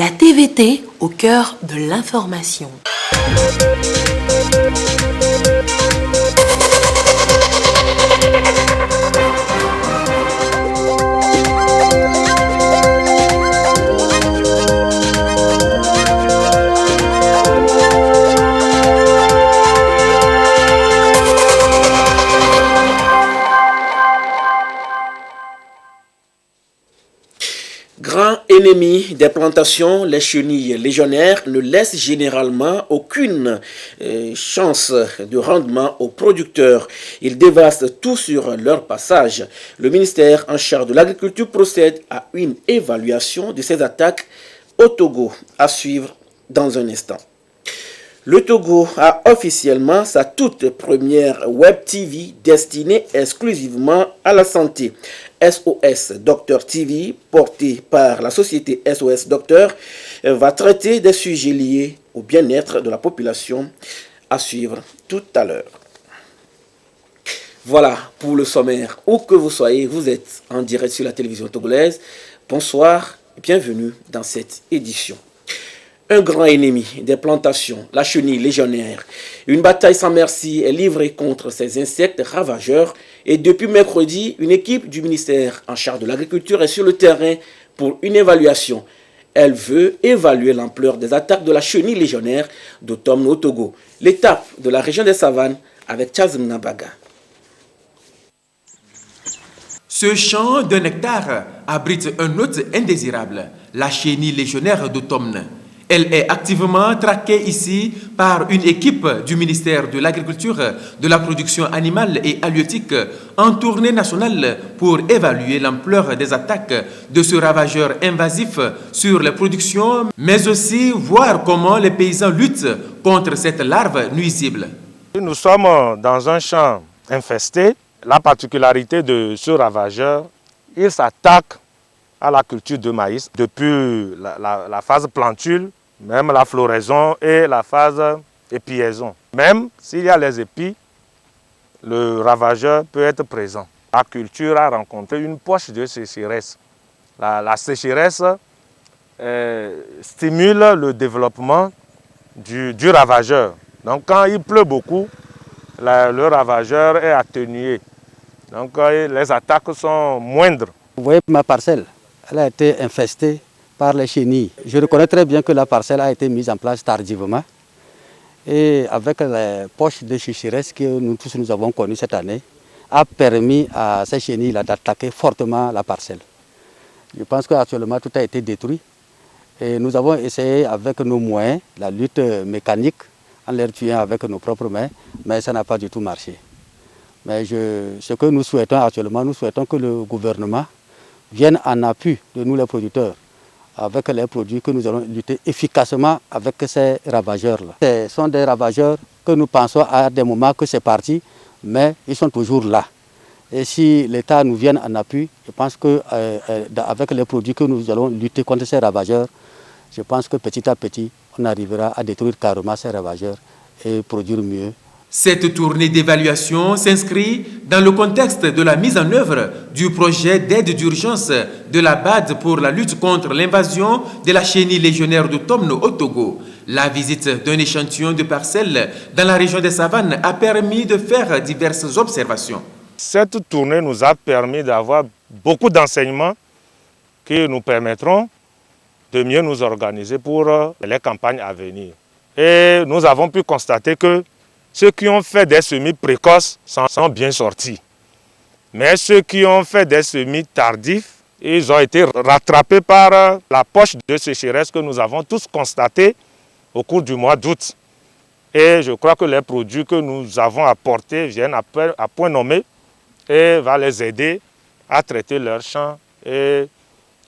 La TVT au cœur de l'information. Grand ennemi des plantations, les chenilles légionnaires ne laissent généralement aucune chance de rendement aux producteurs. Ils dévastent tout sur leur passage. Le ministère en charge de l'agriculture procède à une évaluation de ces attaques au Togo, à suivre dans un instant. Le Togo a officiellement sa toute première web TV destinée exclusivement à la santé. SOS Docteur TV, portée par la société SOS Docteur, va traiter des sujets liés au bien-être de la population, à suivre tout à l'heure. Voilà pour le sommaire. Où que vous soyez, vous êtes en direct sur la télévision togolaise. Bonsoir et bienvenue dans cette édition. Un grand ennemi des plantations, la chenille légionnaire. Une bataille sans merci est livrée contre ces insectes ravageurs et depuis mercredi, une équipe du ministère en charge de l'agriculture est sur le terrain pour une évaluation. Elle veut évaluer l'ampleur des attaques de la chenille légionnaire d'automne au Togo. L'étape de la région des savanes avec Chazm Nabaga. Ce champ d'un hectare abrite un hôte indésirable, la chenille légionnaire d'automne. Elle est activement traquée ici par une équipe du ministère de l'Agriculture, de la production animale et halieutique en tournée nationale pour évaluer l'ampleur des attaques de ce ravageur invasif sur les productions, mais aussi voir comment les paysans luttent contre cette larve nuisible. Nous sommes dans un champ infesté. La particularité de ce ravageur, il s'attaque à la culture de maïs depuis la phase plantule, même la floraison et la phase épiaison. Même s'il y a les épis, le ravageur peut être présent. La culture a rencontré une poche de sécheresse. La sécheresse stimule le développement du ravageur. Donc quand il pleut beaucoup, le ravageur est atténué. Donc les attaques sont moindres. Vous voyez ma parcelle, elle a été infestée par les chenilles. Je reconnais très bien que la parcelle a été mise en place tardivement. Et avec les poches de sécheresse que nous tous nous avons connues cette année, a permis à ces chenilles-là d'attaquer fortement la parcelle. Je pense qu'actuellement tout a été détruit. Et nous avons essayé avec nos moyens, la lutte mécanique, en les tuant avec nos propres mains, mais ça n'a pas du tout marché. Mais ce que nous souhaitons actuellement, nous souhaitons que le gouvernement vienne en appui de nous les producteurs, avec les produits que nous allons lutter efficacement avec ces ravageurs-là. Ce sont des ravageurs que nous pensons à des moments que c'est parti, mais ils sont toujours là. Et si l'État nous vient en appui, je pense qu'avec les produits que nous allons lutter contre ces ravageurs, je pense que petit à petit, on arrivera à détruire carrément ces ravageurs et produire mieux. Cette tournée d'évaluation s'inscrit dans le contexte de la mise en œuvre du projet d'aide d'urgence de la BAD pour la lutte contre l'invasion de la chenille légionnaire d'automne au Togo. La visite d'un échantillon de parcelles dans la région des savanes a permis de faire diverses observations. Cette tournée nous a permis d'avoir beaucoup d'enseignements qui nous permettront de mieux nous organiser pour les campagnes à venir. Et nous avons pu constater que ceux qui ont fait des semis précoces sont bien sortis. Mais ceux qui ont fait des semis tardifs, ils ont été rattrapés par la poche de sécheresse que nous avons tous constaté au cours du mois d'août. Et je crois que les produits que nous avons apportés viennent à point nommé et vont les aider à traiter leurs champs et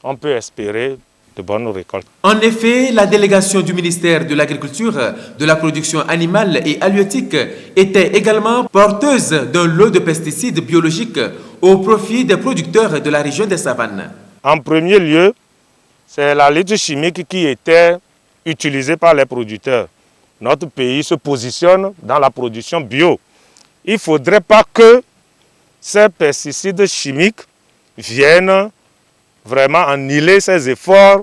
on peut espérer de bonnes récoltes. En effet, la délégation du ministère de l'Agriculture, de la production animale et halieutique était également porteuse d'un lot de pesticides biologiques au profit des producteurs de la région des savanes. En premier lieu, c'est la lutte chimique qui était utilisée par les producteurs. Notre pays se positionne dans la production bio. Il ne faudrait pas que ces pesticides chimiques viennent vraiment annihiler ces efforts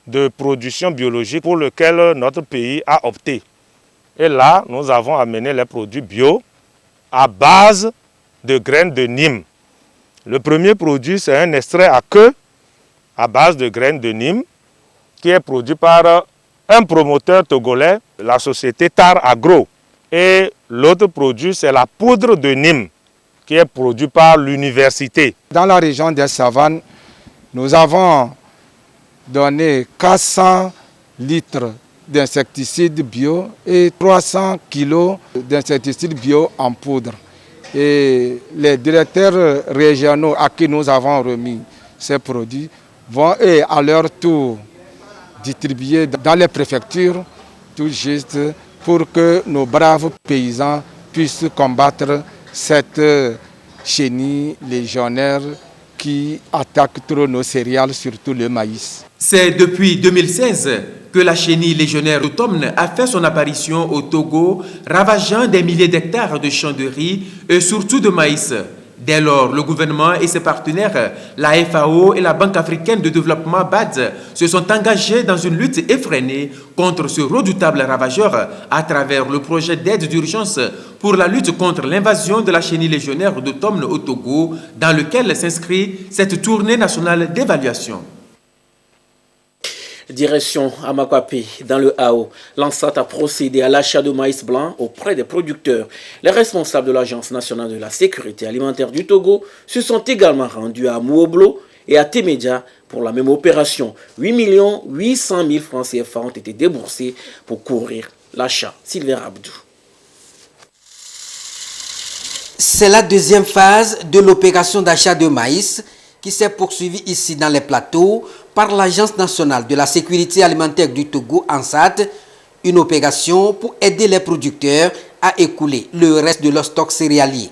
de production biologique pour lequel notre pays a opté. Et là, nous avons amené les produits bio à base de graines de Nîmes. Le premier produit, c'est un extrait à queue à base de graines de Nîmes qui est produit par un promoteur togolais, la société Tar Agro. Et l'autre produit, c'est la poudre de Nîmes qui est produite par l'université. Dans la région des savanes, nous avons donné 400 litres d'insecticides bio et 300 kilos d'insecticides bio en poudre. Et les directeurs régionaux à qui nous avons remis ces produits vont à leur tour distribuer dans les préfectures tout juste pour que nos braves paysans puissent combattre cette chenille légionnaire qui attaque trop nos céréales, surtout le maïs. C'est depuis 2016 que la chenille légionnaire d'automne a fait son apparition au Togo, ravageant des milliers d'hectares de champs de riz et surtout de maïs. Dès lors, le gouvernement et ses partenaires, la FAO et la Banque africaine de développement BAD, se sont engagés dans une lutte effrénée contre ce redoutable ravageur à travers le projet d'aide d'urgence pour la lutte contre l'invasion de la chenille légionnaire d'automne au Togo, dans lequel s'inscrit cette tournée nationale d'évaluation. Direction Amakwapé, dans le Hao. L'ANSAT a procédé à l'achat de maïs blanc auprès des producteurs. Les responsables de l'Agence nationale de la sécurité alimentaire du Togo se sont également rendus à Mouoblo et à Témédia pour la même opération. 8 800 000 francs CFA ont été déboursés pour couvrir l'achat. Sylvain Abdou. C'est la deuxième phase de l'opération d'achat de maïs qui s'est poursuivie ici dans les plateaux par l'Agence nationale de la sécurité alimentaire du Togo, ANSAT, une opération pour aider les producteurs à écouler le reste de leur stock céréalier.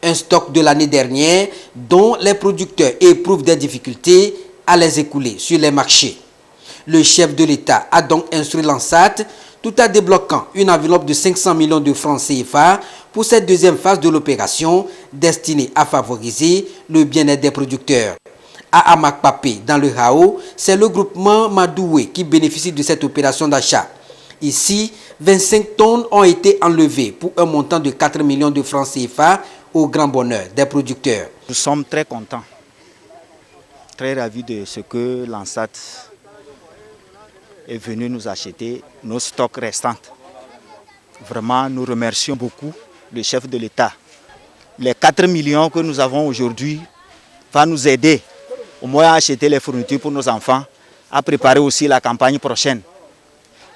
Un stock de l'année dernière dont les producteurs éprouvent des difficultés à les écouler sur les marchés. Le chef de l'État a donc instruit l'ANSAT tout en débloquant une enveloppe de 500 millions de francs CFA pour cette deuxième phase de l'opération destinée à favoriser le bien-être des producteurs. À Amakpapé, dans le Hao, c'est le groupement Madoué qui bénéficie de cette opération d'achat. Ici, 25 tonnes ont été enlevées pour un montant de 4 millions de francs CFA au grand bonheur des producteurs. Nous sommes très contents, très ravis de ce que l'ANSAT est venu nous acheter nos stocks restants. Vraiment, nous remercions beaucoup le chef de l'État. Les 4 millions que nous avons aujourd'hui vont nous aider au moins à acheter les fournitures pour nos enfants, à préparer aussi la campagne prochaine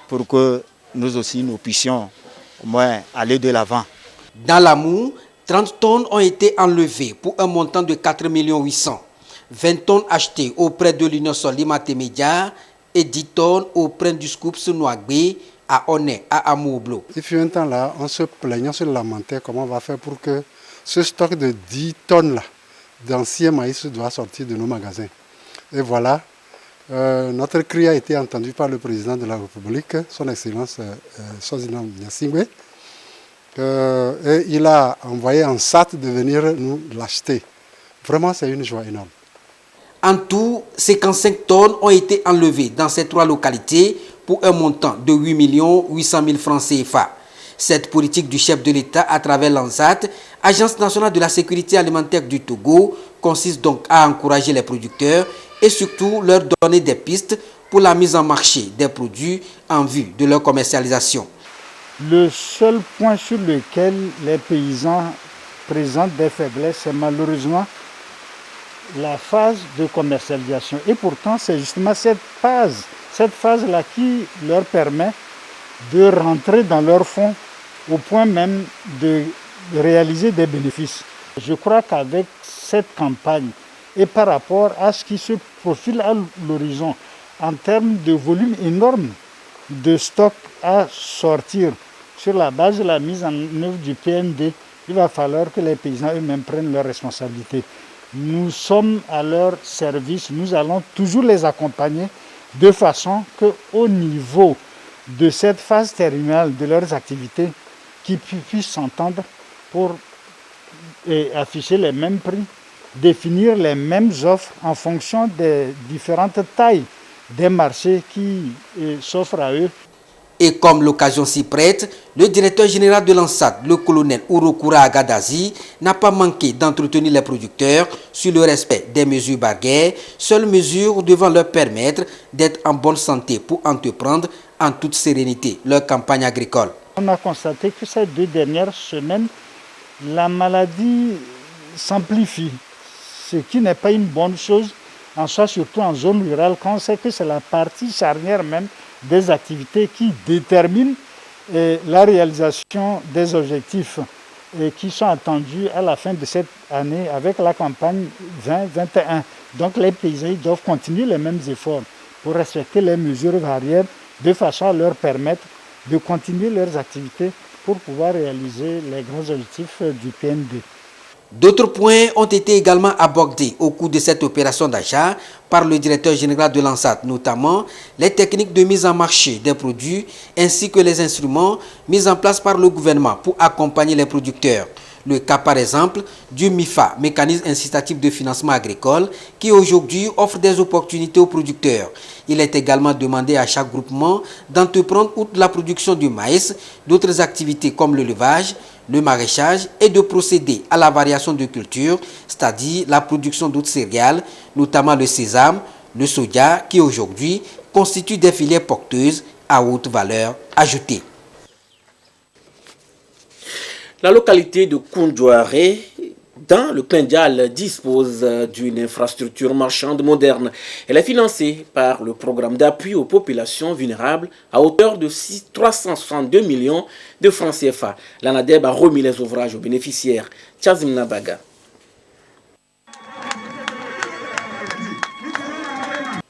pour que nous aussi nous puissions au moins aller de l'avant. Dans l'Amou, 30 tonnes ont été enlevées pour un montant de 4 800 000. 20 tonnes achetées auprès de l'Union Solima Témédia et 10 tonnes auprès du Scoops Nouagbé à Oné, à Amoublo. Il fut un temps là, on se plaignait, se lamentait comment on va faire pour que ce stock de 10 tonnes là, d'anciens maïs doit sortir de nos magasins. Et voilà, notre cri a été entendu par le président de la République, son Excellence Swaziland Gnassingbé. Et il a envoyé un SAT de venir nous l'acheter. Vraiment, c'est une joie énorme. En tout, 55 tonnes ont été enlevées dans ces 3 localités pour un montant de 8 800 000 francs CFA. Cette politique du chef de l'État à travers l'ANSAT, Agence nationale de la sécurité alimentaire du Togo, consiste donc à encourager les producteurs et surtout leur donner des pistes pour la mise en marché des produits en vue de leur commercialisation. Le seul point sur lequel les paysans présentent des faiblesses, c'est malheureusement la phase de commercialisation. Et pourtant, c'est justement cette phase-là qui leur permet de rentrer dans leur fonds au point même de réaliser des bénéfices. Je crois qu'avec cette campagne et par rapport à ce qui se profile à l'horizon en termes de volume énorme de stock à sortir sur la base de la mise en œuvre du PND, il va falloir que les paysans eux-mêmes prennent leurs responsabilités. Nous sommes à leur service, nous allons toujours les accompagner de façon qu'au niveau de cette phase terminale de leurs activités, qu'ils puissent s'entendre pour afficher les mêmes prix, définir les mêmes offres en fonction des différentes tailles des marchés qui s'offrent à eux. Et comme l'occasion s'y prête, le directeur général de l'ANSAT, le colonel Urokura Agadazi, n'a pas manqué d'entretenir les producteurs sur le respect des mesures barrières, seules mesures devant leur permettre d'être en bonne santé pour entreprendre en toute sérénité leur campagne agricole. On a constaté que ces 2 dernières semaines, la maladie s'amplifie, ce qui n'est pas une bonne chose, en soi, surtout en zone rurale, quand on sait que c'est la partie charnière même des activités qui déterminent la réalisation des objectifs qui sont attendus à la fin de cette année avec la campagne 2021. Donc les paysans doivent continuer les mêmes efforts pour respecter les mesures barrières de façon à leur permettre de continuer leurs activités pour pouvoir réaliser les grands objectifs du PND. D'autres points ont été également abordés au cours de cette opération d'achat par le directeur général de l'ANSAT, notamment les techniques de mise en marché des produits ainsi que les instruments mis en place par le gouvernement pour accompagner les producteurs. Le cas par exemple du MIFA, mécanisme incitatif de financement agricole, qui aujourd'hui offre des opportunités aux producteurs. Il est également demandé à chaque groupement d'entreprendre outre la production du maïs, d'autres activités comme l'élevage, le maraîchage et de procéder à la variation de culture, c'est-à-dire la production d'autres céréales, notamment le sésame, le soja, qui aujourd'hui constituent des filières porteuses à haute valeur ajoutée. La localité de Koundouaré, dans le Pendial, dispose d'une infrastructure marchande moderne. Elle est financée par le programme d'appui aux populations vulnérables à hauteur de 362 millions de francs CFA. L'ANADEB a remis les ouvrages aux bénéficiaires. Tchazim Nabaga.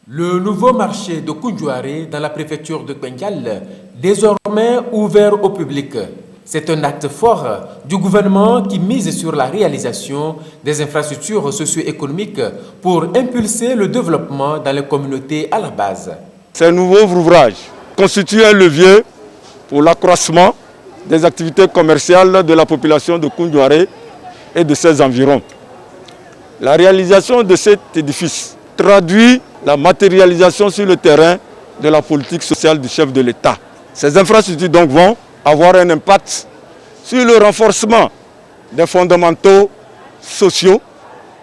Le nouveau marché de Koundouaré dans la préfecture de Pendial, désormais ouvert au public. C'est un acte fort du gouvernement qui mise sur la réalisation des infrastructures socio-économiques pour impulser le développement dans les communautés à la base. Ces nouveaux ouvrages constituent un levier pour l'accroissement des activités commerciales de la population de Koundouaré et de ses environs. La réalisation de cet édifice traduit la matérialisation sur le terrain de la politique sociale du chef de l'État. Ces infrastructures donc vont avoir un impact sur le renforcement des fondamentaux sociaux,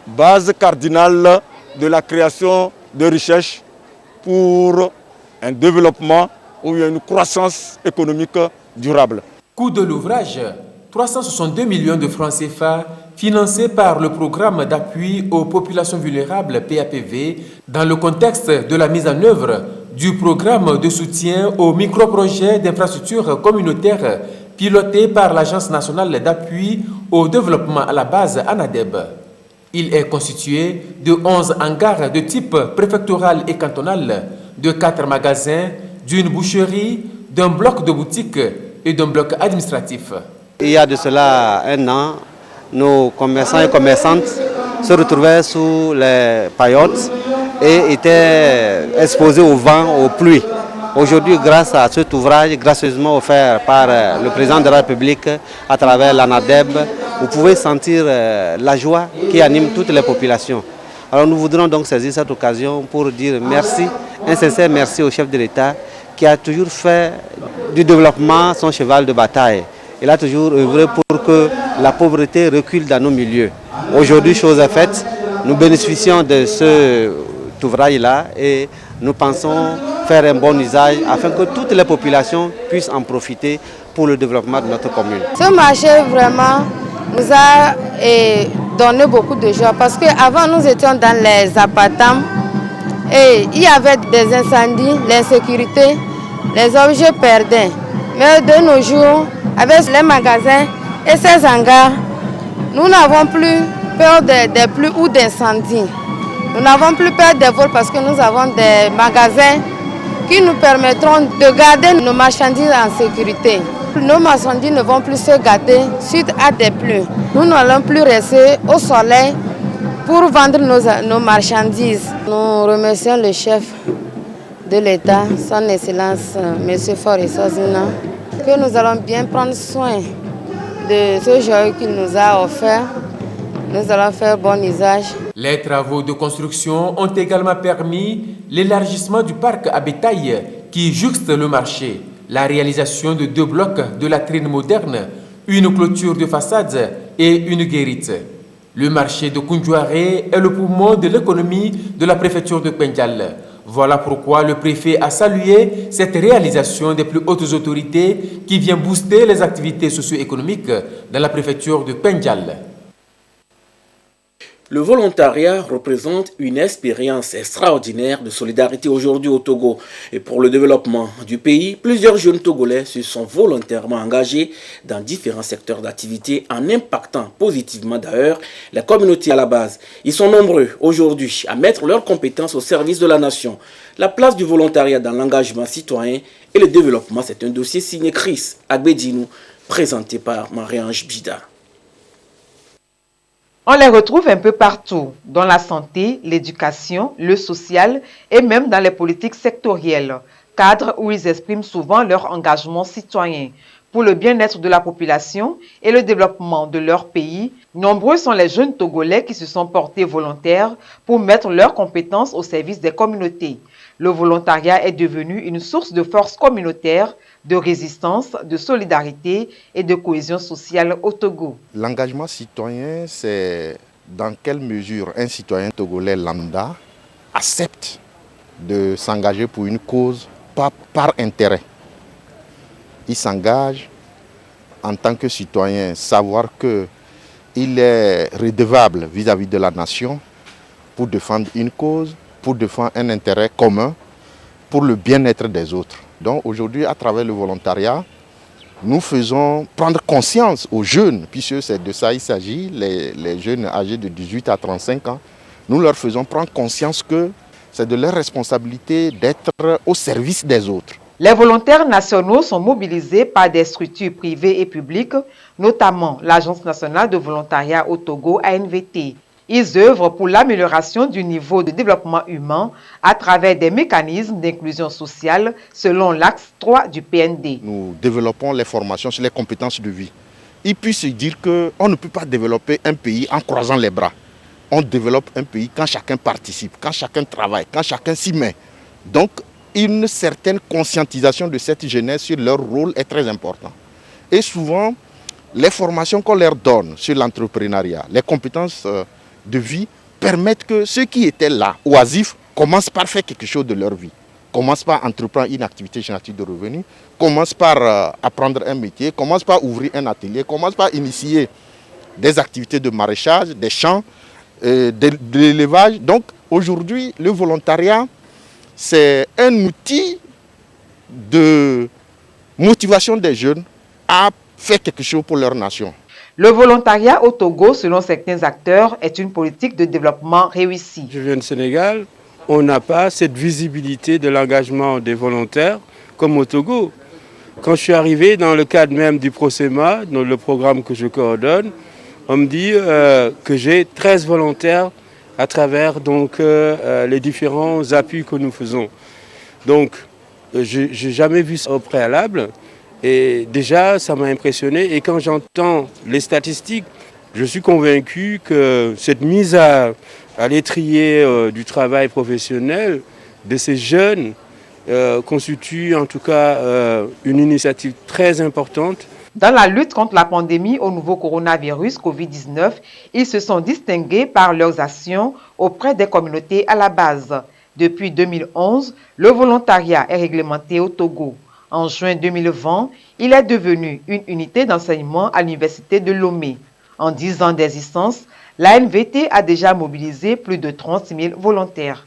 base cardinale de la création de richesses pour un développement ou une croissance économique durable. Coût de l'ouvrage, 362 millions de francs CFA financés par le programme d'appui aux populations vulnérables PAPV dans le contexte de la mise en œuvre du programme de soutien aux micro-projets d'infrastructures communautaires piloté par l'Agence nationale d'appui au développement à la base ANADEB. Il est constitué de 11 hangars de type préfectoral et cantonal, de 4 magasins, d'une boucherie, d'un bloc de boutique et d'un bloc administratif. Il y a de cela un an, nos commerçants et commerçantes se retrouvaient sous les paillotes et étaient exposés au vent, aux pluies. Aujourd'hui, grâce à cet ouvrage gracieusement offert par le président de la République à travers l'ANADEB, vous pouvez sentir la joie qui anime toutes les populations. Alors nous voudrons donc saisir cette occasion pour dire merci, un sincère merci au chef de l'État qui a toujours fait du développement son cheval de bataille. Il a toujours œuvré pour que la pauvreté recule dans nos milieux. Aujourd'hui, chose est faite, nous bénéficions de cet ouvrage-là et nous pensons faire un bon usage afin que toutes les populations puissent en profiter pour le développement de notre commune. Ce marché vraiment nous a donné beaucoup de joie parce qu'avant nous étions dans les appartements et il y avait des incendies, l'insécurité, les objets perdaient. Mais de nos jours, avec les magasins et ces hangars, nous n'avons plus peur des pluies ou d'incendies. Nous n'avons plus peur des vols parce que nous avons des magasins qui nous permettront de garder nos marchandises en sécurité. Nos marchandises ne vont plus se gâter suite à des pluies. Nous n'allons plus rester au soleil pour vendre nos marchandises. Nous remercions le chef de l'État, son Excellence M. Faure Sozina, que nous allons bien prendre soin de ce joyau qu'il nous a offert nous allons faire bon usage. Les travaux de construction ont également permis l'élargissement du parc à bétail qui jouxte le marché, la réalisation de 2 blocs de latrines modernes, une clôture de façade et une guérite. Le marché de Koundjouaré est le poumon de l'économie de la préfecture de Pendial. Voilà pourquoi le préfet a salué cette réalisation des plus hautes autorités qui vient booster les activités socio-économiques dans la préfecture de Pendial. Le volontariat représente une expérience extraordinaire de solidarité aujourd'hui au Togo. Et pour le développement du pays, plusieurs jeunes Togolais se sont volontairement engagés dans différents secteurs d'activité en impactant positivement d'ailleurs la communauté à la base. Ils sont nombreux aujourd'hui à mettre leurs compétences au service de la nation. La place du volontariat dans l'engagement citoyen et le développement, c'est un dossier signé Chris Agbedinou, présenté par Marie-Ange Bida. On les retrouve un peu partout, dans la santé, l'éducation, le social et même dans les politiques sectorielles, cadres où ils expriment souvent leur engagement citoyen. Pour le bien-être de la population et le développement de leur pays, nombreux sont les jeunes Togolais qui se sont portés volontaires pour mettre leurs compétences au service des communautés. Le volontariat est devenu une source de force communautaire, de résistance, de solidarité et de cohésion sociale au Togo. L'engagement citoyen, c'est dans quelle mesure un citoyen togolais lambda accepte de s'engager pour une cause par intérêt. Il s'engage en tant que citoyen, savoir qu'il est redevable vis-à-vis de la nation pour défendre une cause, pour défendre un intérêt commun, pour le bien-être des autres. Donc aujourd'hui, à travers le volontariat, nous faisons prendre conscience aux jeunes, puisque c'est de ça il s'agit, les jeunes âgés de 18 à 35 ans, nous leur faisons prendre conscience que c'est de leur responsabilité d'être au service des autres. Les volontaires nationaux sont mobilisés par des structures privées et publiques, notamment l'Agence nationale de volontariat au Togo, ANVT. Ils œuvrent pour l'amélioration du niveau de développement humain à travers des mécanismes d'inclusion sociale selon l'axe 3 du PND. Nous développons les formations sur les compétences de vie. Il peut se dire qu'on ne peut pas développer un pays en croisant les bras. On développe un pays quand chacun participe, quand chacun travaille, quand chacun s'y met. Donc, une certaine conscientisation de cette jeunesse sur leur rôle est très important. Et souvent, les formations qu'on leur donne sur l'entrepreneuriat, les compétences de vie permettent que ceux qui étaient là, oisifs, commencent par faire quelque chose de leur vie. Commencent par entreprendre une activité génératrice de revenus, commencent par apprendre un métier, commencent par ouvrir un atelier, commencent par initier des activités de maraîchage, des champs, de l'élevage. Donc aujourd'hui, le volontariat, c'est un outil de motivation des jeunes à faire quelque chose pour leur nation. Le volontariat au Togo, selon certains acteurs, est une politique de développement réussie. Je viens du Sénégal, on n'a pas cette visibilité de l'engagement des volontaires comme au Togo. Quand je suis arrivé dans le cadre même du PROSEMA, dans le programme que je coordonne, on me dit que j'ai 13 volontaires à travers donc, les différents appuis que nous faisons. Donc, je n'ai jamais vu ça au préalable. Et déjà, ça m'a impressionné. Et quand j'entends les statistiques, je suis convaincu que cette mise à l'étrier du travail professionnel de ces jeunes constitue en tout cas une initiative très importante. Dans la lutte contre la pandémie au nouveau coronavirus Covid-19, ils se sont distingués par leurs actions auprès des communautés à la base. Depuis 2011, le volontariat est réglementé au Togo. En juin 2020, il est devenu une unité d'enseignement à l'université de Lomé. En 10 ans d'existence, l'ANVT a déjà mobilisé plus de 30 000 volontaires.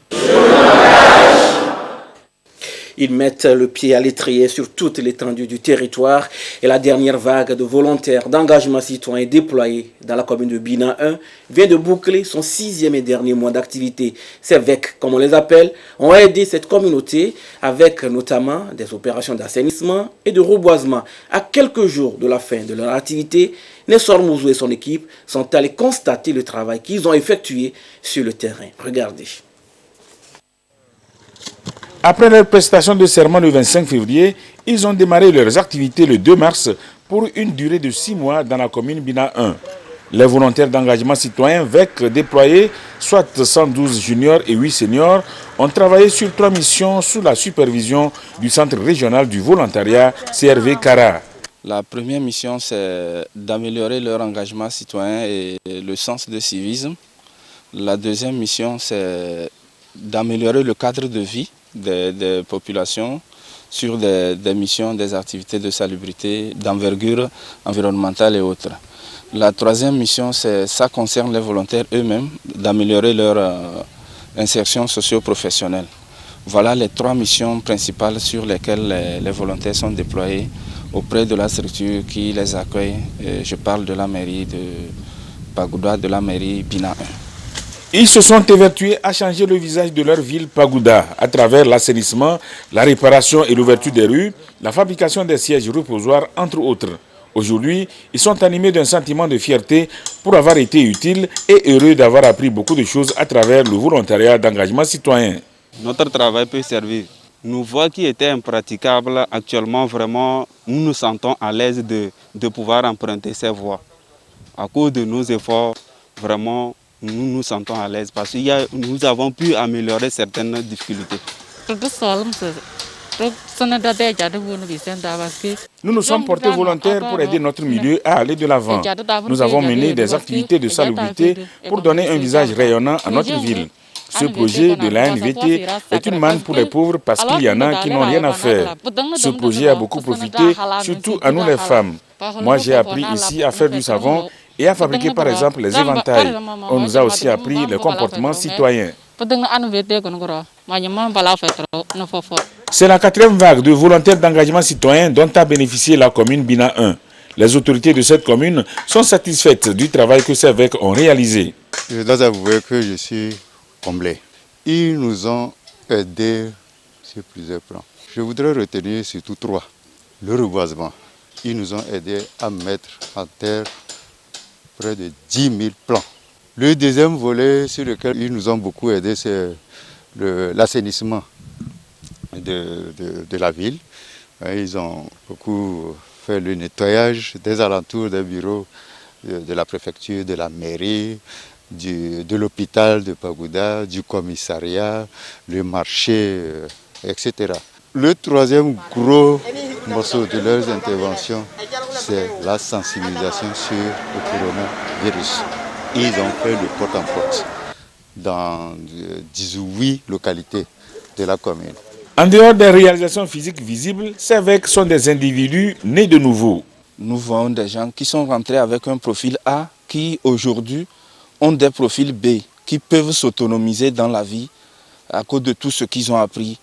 Ils mettent le pied à l'étrier sur toute l'étendue du territoire et la dernière vague de volontaires d'engagement citoyen déployés dans la commune de Bina 1 vient de boucler son 6e et dernier mois d'activité. Ces VEC, comme on les appelle, ont aidé cette communauté avec notamment des opérations d'assainissement et de reboisement. À quelques jours de la fin de leur activité, Nessor Mouzou et son équipe sont allés constater le travail qu'ils ont effectué sur le terrain. Regardez. Après leur prestation de serment le 25 février, ils ont démarré leurs activités le 2 mars pour une durée de 6 mois dans la commune Bina 1. Les volontaires d'engagement citoyen VEC déployés, soit 112 juniors et 8 seniors, ont travaillé sur 3 missions sous la supervision du Centre régional du volontariat CRV Cara. La première mission, c'est d'améliorer leur engagement citoyen et le sens de civisme. La deuxième mission, c'est d'améliorer le cadre de vie des populations sur des missions, des activités de salubrité, d'envergure environnementale et autres. La troisième mission, ça concerne les volontaires eux-mêmes, d'améliorer leur insertion socio-professionnelle. Voilà les 3 missions principales sur lesquelles les volontaires sont déployés auprès de la structure qui les accueille. Je parle de la mairie de Pagouda, de la mairie Bina 1. Ils se sont évertués à changer le visage de leur ville Pagouda à travers l'assainissement, la réparation et l'ouverture des rues, la fabrication des sièges reposoirs, entre autres. Aujourd'hui, ils sont animés d'un sentiment de fierté pour avoir été utiles et heureux d'avoir appris beaucoup de choses à travers le volontariat d'engagement citoyen. Notre travail peut servir. Nos voies qui étaient impraticables, actuellement, vraiment, nous nous sentons à l'aise de pouvoir emprunter ces voies. À cause de nos efforts, vraiment, nous nous sentons à l'aise parce que nous avons pu améliorer certaines difficultés. Nous nous sommes portés volontaires pour aider notre milieu à aller de l'avant. Nous avons mené des activités de salubrité pour donner un visage rayonnant à notre ville. Ce projet de l'ANVT est une manne pour les pauvres parce qu'il y en a qui n'ont rien à faire. Ce projet a beaucoup profité, surtout à nous les femmes. Moi, j'ai appris ici à faire du savon et à fabriquer par exemple les éventails. On nous a aussi appris les comportements citoyens. C'est la 4e vague de volontaires d'engagement citoyen dont a bénéficié la commune Bina 1. Les autorités de cette commune sont satisfaites du travail que ces VEC ont réalisé. Je dois avouer que je suis comblé. Ils nous ont aidés sur plusieurs plans. Je voudrais retenir surtout 3. Le reboisement. Ils nous ont aidés à mettre en terre près de 10 000 plants. Le deuxième volet sur lequel ils nous ont beaucoup aidés, c'est l'assainissement de la ville. Ils ont beaucoup fait le nettoyage des alentours des bureaux de la préfecture, de la mairie, de l'hôpital de Pagouda, du commissariat, le marché, etc. Le troisième gros morceau de leurs interventions, c'est la sensibilisation sur le coronavirus. Ils ont fait le porte-à-porte dans 18 localités de la commune. En dehors des réalisations physiques visibles, ces VEC sont des individus nés de nouveau. Nous voyons des gens qui sont rentrés avec un profil A, qui aujourd'hui ont des profils B, qui peuvent s'autonomiser dans la vie à cause de tout ce qu'ils ont appris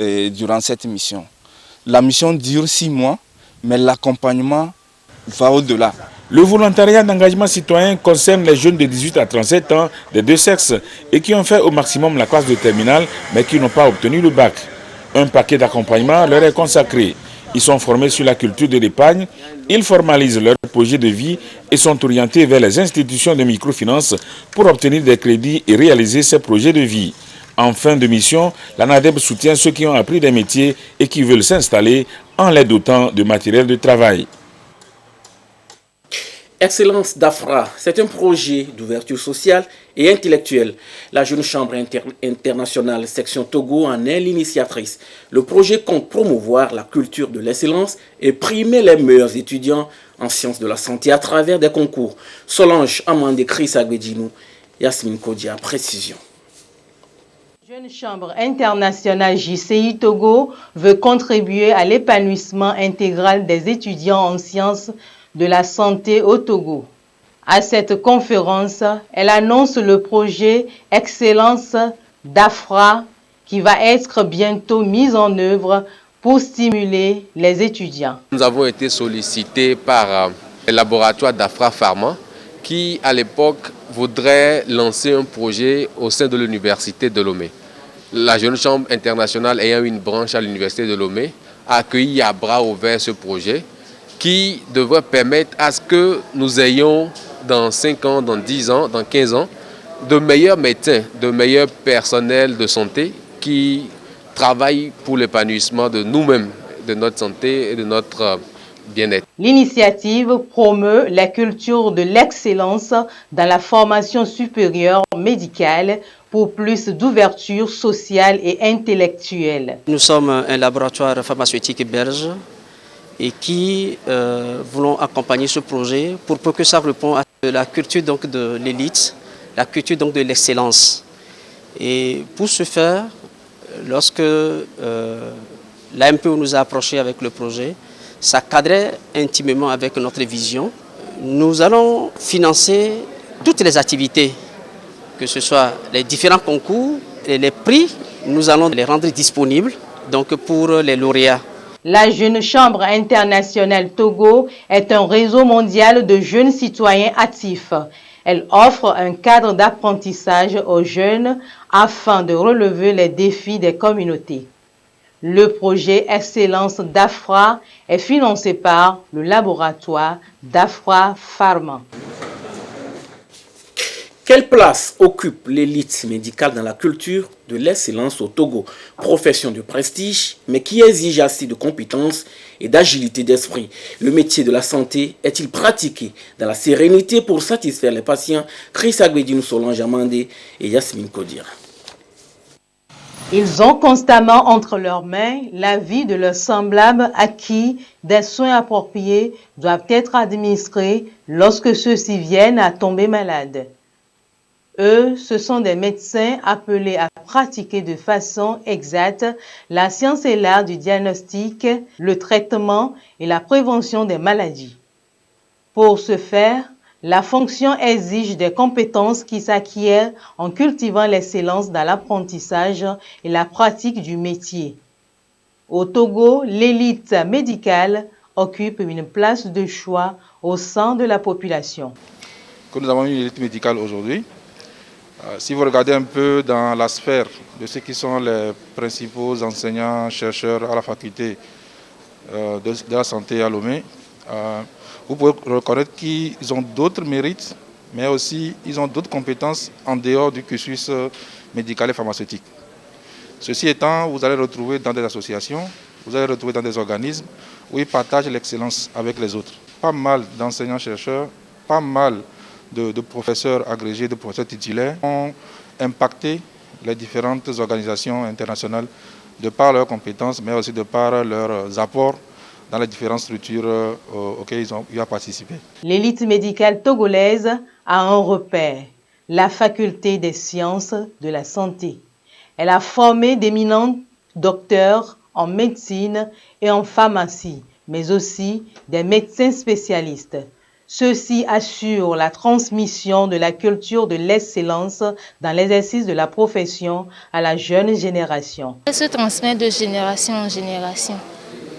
durant cette mission. La mission dure 6 mois, mais l'accompagnement va au-delà. Le volontariat d'engagement citoyen concerne les jeunes de 18 à 37 ans des 2 sexes et qui ont fait au maximum la classe de terminale mais qui n'ont pas obtenu le bac. Un paquet d'accompagnement leur est consacré. Ils sont formés sur la culture de l'épargne, ils formalisent leur projet de vie et sont orientés vers les institutions de microfinance pour obtenir des crédits et réaliser ces projets de vie. En fin de mission, la NADEB soutient ceux qui ont appris des métiers et qui veulent s'installer en les dotant de matériel de travail. Excellence d'Afra, c'est un projet d'ouverture sociale et intellectuelle. La Jeune Chambre internationale section Togo en est l'initiatrice. Le projet compte promouvoir la culture de l'excellence et primer les meilleurs étudiants en sciences de la santé à travers des concours. Solange Amandé Chris Agwedjinou, Yasmine Kodia, précision. Jeune Chambre internationale JCI Togo veut contribuer à l'épanouissement intégral des étudiants en sciences de la santé au Togo. À cette conférence, elle annonce le projet Excellence d'Afra qui va être bientôt mis en œuvre pour stimuler les étudiants. Nous avons été sollicités par le laboratoire d'Afra Pharma qui, à l'époque, voudrait lancer un projet au sein de l'université de Lomé. La Jeune Chambre internationale ayant une branche à l'université de Lomé a accueilli à bras ouverts ce projet qui devrait permettre à ce que nous ayons dans 5 ans, dans 10 ans, dans 15 ans, de meilleurs médecins, de meilleurs personnels de santé qui travaillent pour l'épanouissement de nous-mêmes, de notre santé et de notre bien-être. L'initiative promeut la culture de l'excellence dans la formation supérieure médicale pour plus d'ouverture sociale et intellectuelle. Nous sommes un laboratoire pharmaceutique belge et qui voulons accompagner ce projet pour que ça réponde à la culture donc, de l'élite, la culture donc, de l'excellence. Et pour ce faire, lorsque l'AMPO nous a approchés avec le projet, ça cadrait intimement avec notre vision. Nous allons financer toutes les activités, que ce soit les différents concours et les prix, nous allons les rendre disponibles donc pour les lauréats. La Jeune Chambre internationale Togo est un réseau mondial de jeunes citoyens actifs. Elle offre un cadre d'apprentissage aux jeunes afin de relever les défis des communautés. Le projet Excellence d'Afra est financé par le laboratoire d'Afra Pharma. Quelle place occupe l'élite médicale dans la culture de l'excellence au Togo? Profession de prestige, mais qui exige assez de compétences et d'agilité d'esprit. Le métier de la santé est-il pratiqué dans la sérénité pour satisfaire les patients? Chris Agwedine Solange Amandé et Yasmine Kodir. Ils ont constamment entre leurs mains la vie de leurs semblables à qui des soins appropriés doivent être administrés lorsque ceux-ci viennent à tomber malades. Eux, ce sont des médecins appelés à pratiquer de façon exacte la science et l'art du diagnostic, le traitement et la prévention des maladies. Pour ce faire, la fonction exige des compétences qui s'acquièrent en cultivant l'excellence dans l'apprentissage et la pratique du métier. Au Togo, l'élite médicale occupe une place de choix au sein de la population. Que nous avons une élite médicale aujourd'hui. Si vous regardez un peu dans la sphère de ceux qui sont les principaux enseignants, chercheurs à la faculté de la santé à Lomé, vous pouvez reconnaître qu'ils ont d'autres mérites, mais aussi ils ont d'autres compétences en dehors du cursus médical et pharmaceutique. Ceci étant, vous allez retrouver dans des associations, vous allez retrouver dans des organismes où ils partagent l'excellence avec les autres. Pas mal d'enseignants-chercheurs, pas mal de professeurs agrégés, de professeurs titulaires ont impacté les différentes organisations internationales de par leurs compétences, mais aussi de par leurs apports dans les différentes structures auxquelles ils ont eu à participer. L'élite médicale togolaise a un repère, la faculté des sciences de la santé. Elle a formé d'éminents docteurs en médecine et en pharmacie, mais aussi des médecins spécialistes. Ceux-ci assurent la transmission de la culture de l'excellence dans l'exercice de la profession à la jeune génération. Elle se transmet de génération en génération.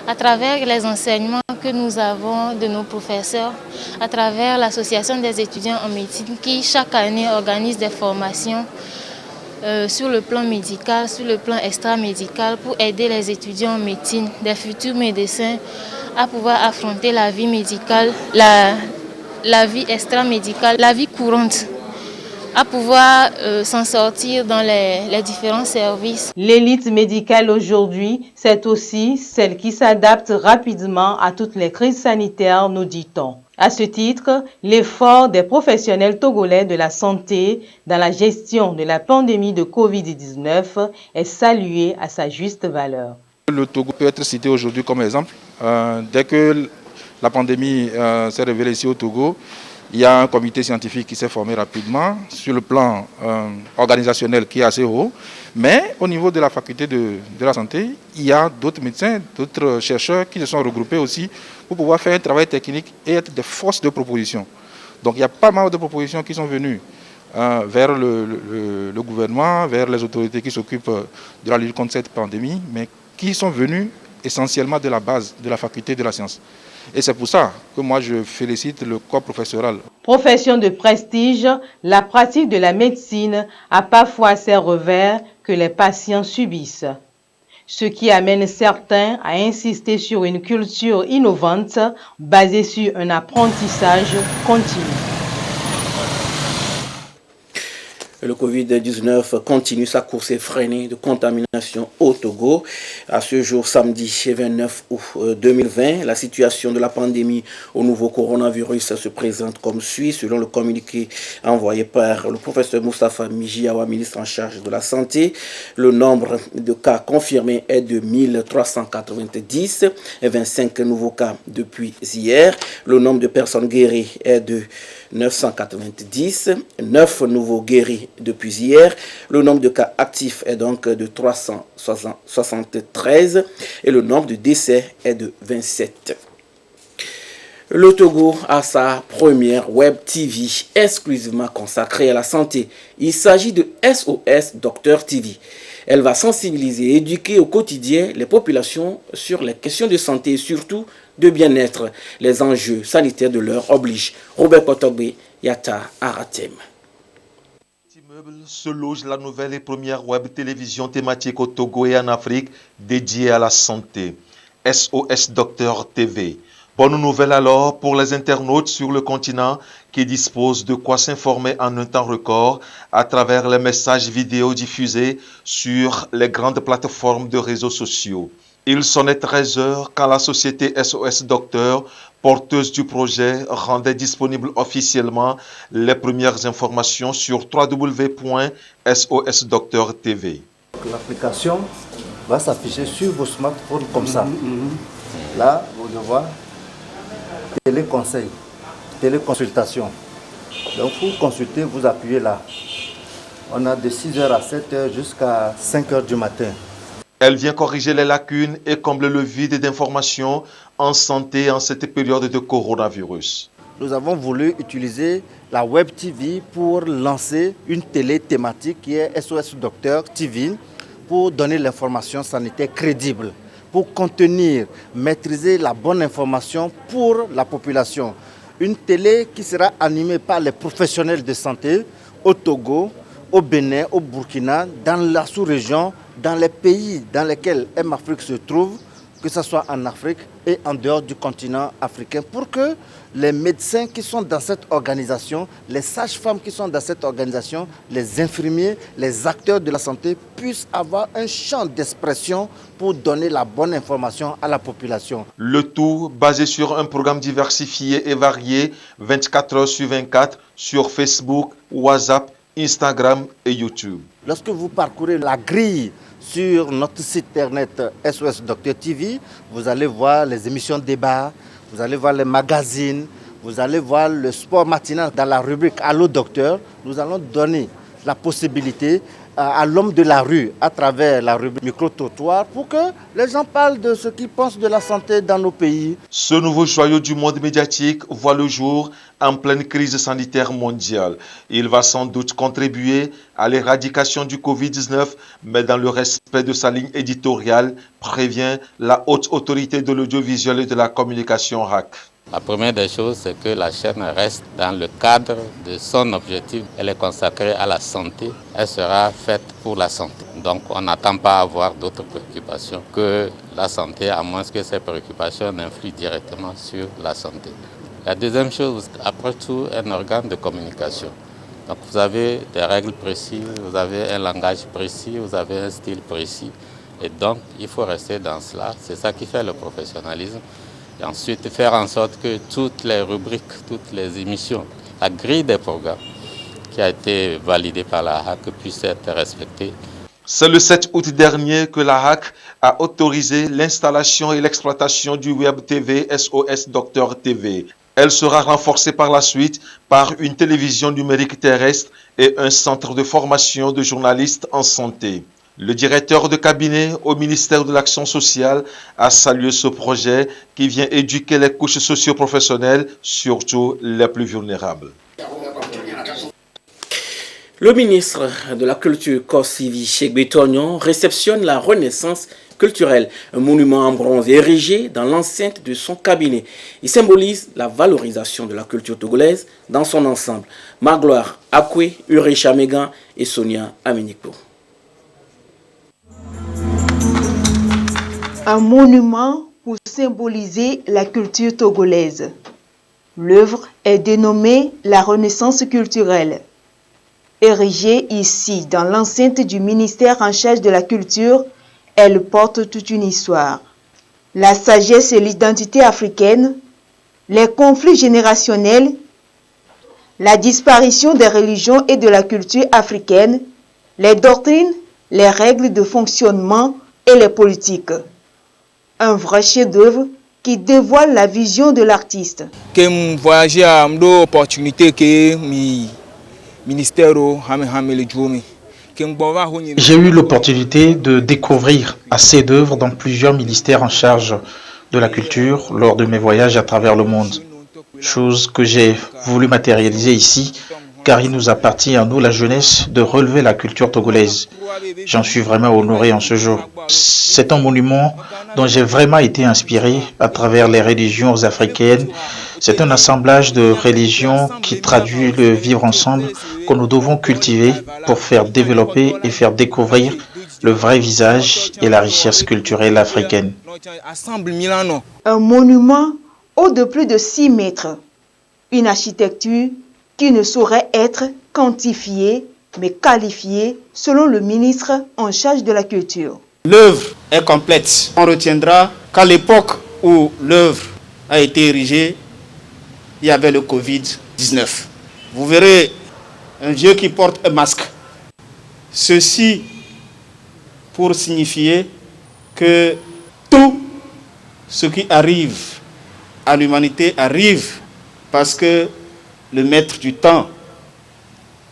À travers les enseignements que nous avons de nos professeurs, à travers l'association des étudiants en médecine qui chaque année organise des formations sur le plan médical, sur le plan extra-médical pour aider les étudiants en médecine, des futurs médecins à pouvoir affronter la vie médicale, la vie extra-médicale, la vie courante, à pouvoir s'en sortir dans les différents services. L'élite médicale aujourd'hui, c'est aussi celle qui s'adapte rapidement à toutes les crises sanitaires, nous dit-on. À ce titre, l'effort des professionnels togolais de la santé dans la gestion de la pandémie de Covid-19 est salué à sa juste valeur. Le Togo peut être cité aujourd'hui comme exemple. Dès que la pandémie s'est révélée ici au Togo, il y a un comité scientifique qui s'est formé rapidement sur le plan organisationnel qui est assez haut. Mais au niveau de la faculté de la santé, il y a d'autres médecins, d'autres chercheurs qui se sont regroupés aussi pour pouvoir faire un travail technique et être des forces de proposition. Donc il y a pas mal de propositions qui sont venues vers le gouvernement, vers les autorités qui s'occupent de la lutte contre cette pandémie, mais qui sont venues essentiellement de la base de la faculté de la science. Et c'est pour ça que moi je félicite le corps professoral. Profession de prestige, la pratique de la médecine a parfois ses revers que les patients subissent. Ce qui amène certains à insister sur une culture innovante basée sur un apprentissage continu. Le Covid-19 continue sa course effrénée de contamination au Togo. À ce jour, samedi 29 août 2020, la situation de la pandémie au nouveau coronavirus se présente comme suit, selon le communiqué envoyé par le professeur Moustapha Mijiawa, ministre en charge de la Santé. Le nombre de cas confirmés est de 1390 et 25 nouveaux cas depuis hier. Le nombre de personnes guéries est de 990, 9 nouveaux guéris depuis hier. Le nombre de cas actifs est donc de 373 et le nombre de décès est de 27. Le Togo a sa première web TV exclusivement consacrée à la santé. Il s'agit de SOS Docteur TV. Elle va sensibiliser et éduquer au quotidien les populations sur les questions de santé et surtout de bien-être. Les enjeux sanitaires de l'heure obligent. Robert Kotogbe, Yata Aratem. Se loge la nouvelle et première web télévision thématique au Togo et en Afrique dédiée à la santé. SOS Docteur TV. Bonne nouvelle alors pour les internautes sur le continent qui disposent de quoi s'informer en un temps record à travers les messages vidéo diffusés sur les grandes plateformes de réseaux sociaux. Il sonnait 13 heures quand la société SOS Docteur, porteuse du projet, rendait disponibles officiellement les premières informations sur www.SOSDocteur TV. L'application va s'afficher sur vos smartphones comme ça. Là, vous devez voir téléconseil, téléconsultation. Donc, pour consulter, vous appuyez là. On a de 6h à 7h jusqu'à 5h du matin. Elle vient corriger les lacunes et combler le vide d'informations en santé en cette période de coronavirus. Nous avons voulu utiliser la Web TV pour lancer une télé thématique qui est SOS Docteur TV pour donner l'information sanitaire crédible, pour contenir, maîtriser la bonne information pour la population. Une télé qui sera animée par les professionnels de santé au Togo, au Bénin, au Burkina, dans la sous-région, dans les pays dans lesquels M-Afrique se trouve, que ce soit en Afrique et en dehors du continent africain, pour que les médecins qui sont dans cette organisation, les sages-femmes qui sont dans cette organisation, les infirmiers, les acteurs de la santé puissent avoir un champ d'expression pour donner la bonne information à la population. Le tout basé sur un programme diversifié et varié, 24 heures sur 24, sur Facebook, WhatsApp, Instagram et YouTube. Lorsque vous parcourez la grille sur notre site internet SOS Docteur TV, vous allez voir les émissions de débat, vous allez voir les magazines, vous allez voir le sport matinal dans la rubrique Allô Docteur. Nous allons donner la possibilité à l'homme de la rue à travers la rubrique micro-trottoir pour que les gens parlent de ce qu'ils pensent de la santé dans nos pays. Ce nouveau joyau du monde médiatique voit le jour en pleine crise sanitaire mondiale. Il va sans doute contribuer à l'éradication du Covid-19, mais dans le respect de sa ligne éditoriale, prévient la haute autorité de l'audiovisuel et de la communication RAC. La première des choses, c'est que la chaîne reste dans le cadre de son objectif. Elle est consacrée à la santé. Elle sera faite pour la santé. Donc on n'attend pas à avoir d'autres préoccupations que la santé, à moins que ces préoccupations n'influent directement sur la santé. La deuxième chose, après tout, un organe de communication. Donc vous avez des règles précises, vous avez un langage précis, vous avez un style précis. Et donc il faut rester dans cela. C'est ça qui fait le professionnalisme. Et ensuite faire en sorte que toutes les rubriques, toutes les émissions, la grille des programmes qui a été validée par la RAC puisse être respectée. C'est le 7 août dernier que la RAC a autorisé l'installation et l'exploitation du Web TV SOS Docteur TV. Elle sera renforcée par la suite par une télévision numérique terrestre et un centre de formation de journalistes en santé. Le directeur de cabinet au ministère de l'Action sociale a salué ce projet qui vient éduquer les couches socio-professionnelles, surtout les plus vulnérables. Le ministre de la Culture, Kossivi Chegbetognon, réceptionne la Renaissance culturelle, un monument en bronze érigé dans l'enceinte de son cabinet. Il symbolise la valorisation de la culture togolaise dans son ensemble. Magloire Akwe, Urecha Megan et Sonia Aminiko. Un monument pour symboliser la culture togolaise. L'œuvre est dénommée la Renaissance culturelle. Érigée ici dans l'enceinte du ministère en charge de la culture, elle porte toute une histoire. La sagesse et l'identité africaine, les conflits générationnels, la disparition des religions et de la culture africaine, les doctrines, les règles de fonctionnement et les politiques. Un vrai chef-d'œuvre qui dévoile la vision de l'artiste. Que voyager à l'opportunité que ministère J'ai eu l'opportunité de découvrir assez d'œuvres dans plusieurs ministères en charge de la culture lors de mes voyages à travers le monde. Chose que j'ai voulu matérialiser ici, car il nous appartient à nous, la jeunesse, de relever la culture togolaise. J'en suis vraiment honoré en ce jour. C'est un monument dont j'ai vraiment été inspiré à travers les religions africaines. C'est un assemblage de religions qui traduit le vivre ensemble que nous devons cultiver pour faire développer et faire découvrir le vrai visage et la richesse culturelle africaine. Un monument haut de plus de 6 mètres. Une architecture qui ne saurait être quantifiée mais qualifiée selon le ministre en charge de la culture. L'œuvre est complète. On retiendra qu'à l'époque où l'œuvre a été érigée, il y avait le Covid-19. Vous verrez un vieux qui porte un masque. Ceci pour signifier que tout ce qui arrive à l'humanité arrive parce que le maître du temps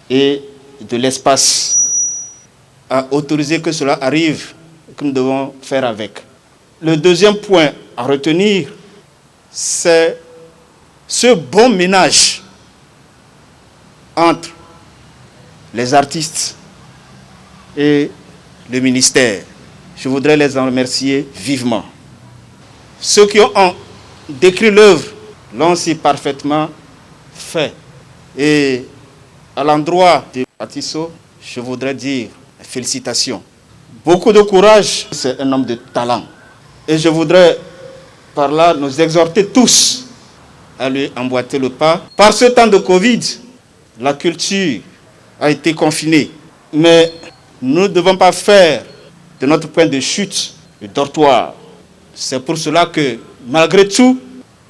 et de l'espace a autorisé que cela arrive, que nous devons faire avec. Le deuxième point à retenir, c'est ce bon ménage entre les artistes et le ministère. Je voudrais les en remercier vivement. Ceux qui ont décrit l'œuvre l'ont si parfaitement fait. Et à l'endroit de Atisso, je voudrais dire félicitations. Beaucoup de courage, c'est un homme de talent. Et je voudrais par là nous exhorter tous à lui emboîter le pas. Par ce temps de Covid, la culture a été confinée. Mais nous ne devons pas faire de notre point de chute le dortoir. C'est pour cela que, malgré tout,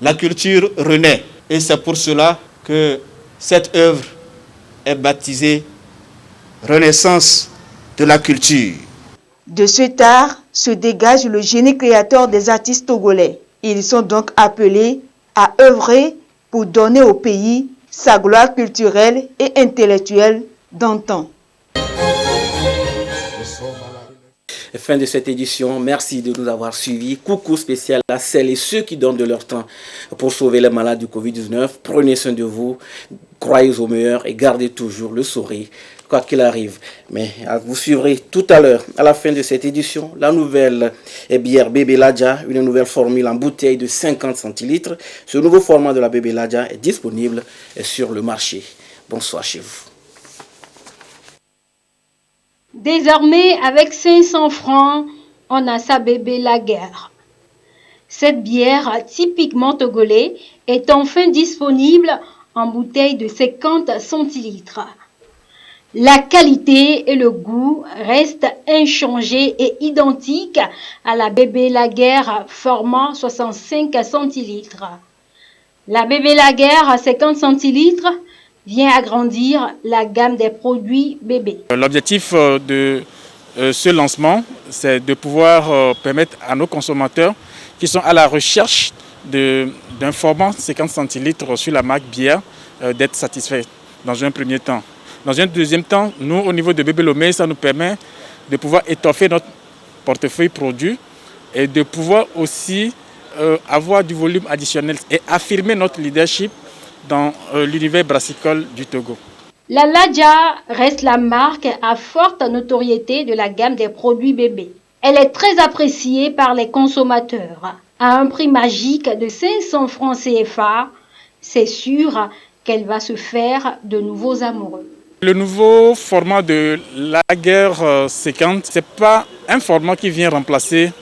la culture renaît. Et c'est pour cela que cette œuvre est baptisée Renaissance de la culture. De cet art se dégage le génie créateur des artistes togolais. Ils sont donc appelés à œuvrer pour donner au pays sa gloire culturelle et intellectuelle d'antan. Fin de cette édition, merci de nous avoir suivis. Coucou spécial à celles et ceux qui donnent de leur temps pour sauver les malades du Covid-19. Prenez soin de vous, croyez au meilleur et gardez toujours le sourire, quoi qu'il arrive. Mais vous suivrez tout à l'heure, à la fin de cette édition, la nouvelle bière Bébé Ladja, une nouvelle formule en bouteille de 50 centilitres. Ce nouveau format de la Bébé Ladja est disponible sur le marché. Bonsoir chez vous. Désormais, avec 500 francs, on a sa Bébé Lager. Cette bière typiquement togolais est enfin disponible en bouteille de 50 centilitres. La qualité et le goût restent inchangés et identiques à la Bébé Lager format 65 centilitres. La Bébé Lager à 50 centilitres vient agrandir la gamme des produits bébés. L'objectif de ce lancement, c'est de pouvoir permettre à nos consommateurs qui sont à la recherche d'un format 50 centilitres sur la marque bière d'être satisfaits dans un premier temps. Dans un deuxième temps, nous, au niveau de Bébé Lomé, ça nous permet de pouvoir étoffer notre portefeuille produit et de pouvoir aussi avoir du volume additionnel et affirmer notre leadership dans l'univers brassicole du Togo. La Ladja reste la marque à forte notoriété de la gamme des produits bébés. Elle est très appréciée par les consommateurs. À un prix magique de 500 francs CFA, c'est sûr qu'elle va se faire de nouveaux amoureux. Le nouveau format de Lager 50, ce n'est pas un format qui vient remplacer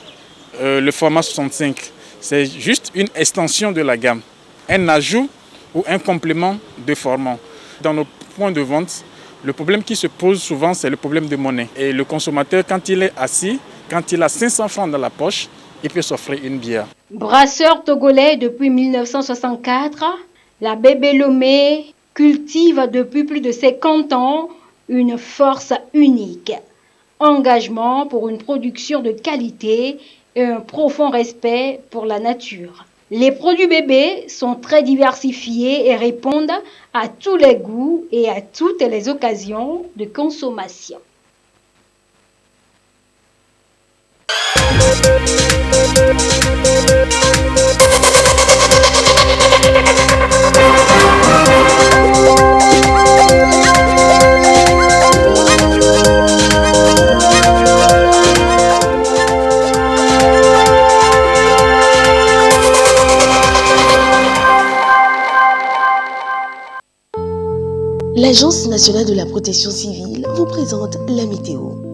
le format 65. C'est juste une extension de la gamme, un ajout ou un complément de format. Dans nos points de vente, Le problème qui se pose souvent, c'est le problème de monnaie. Et le consommateur, quand il est assis, quand il a 500 francs dans la poche, il peut s'offrir une bière. Brasseur togolais depuis 1964, la Bébé Lomé cultive depuis plus de 50 ans une force unique. Engagement pour une production de qualité et un profond respect pour la nature. Les produits bébés sont très diversifiés et répondent à tous les goûts et à toutes les occasions de consommation. L'Agence nationale de la protection civile vous présente la météo.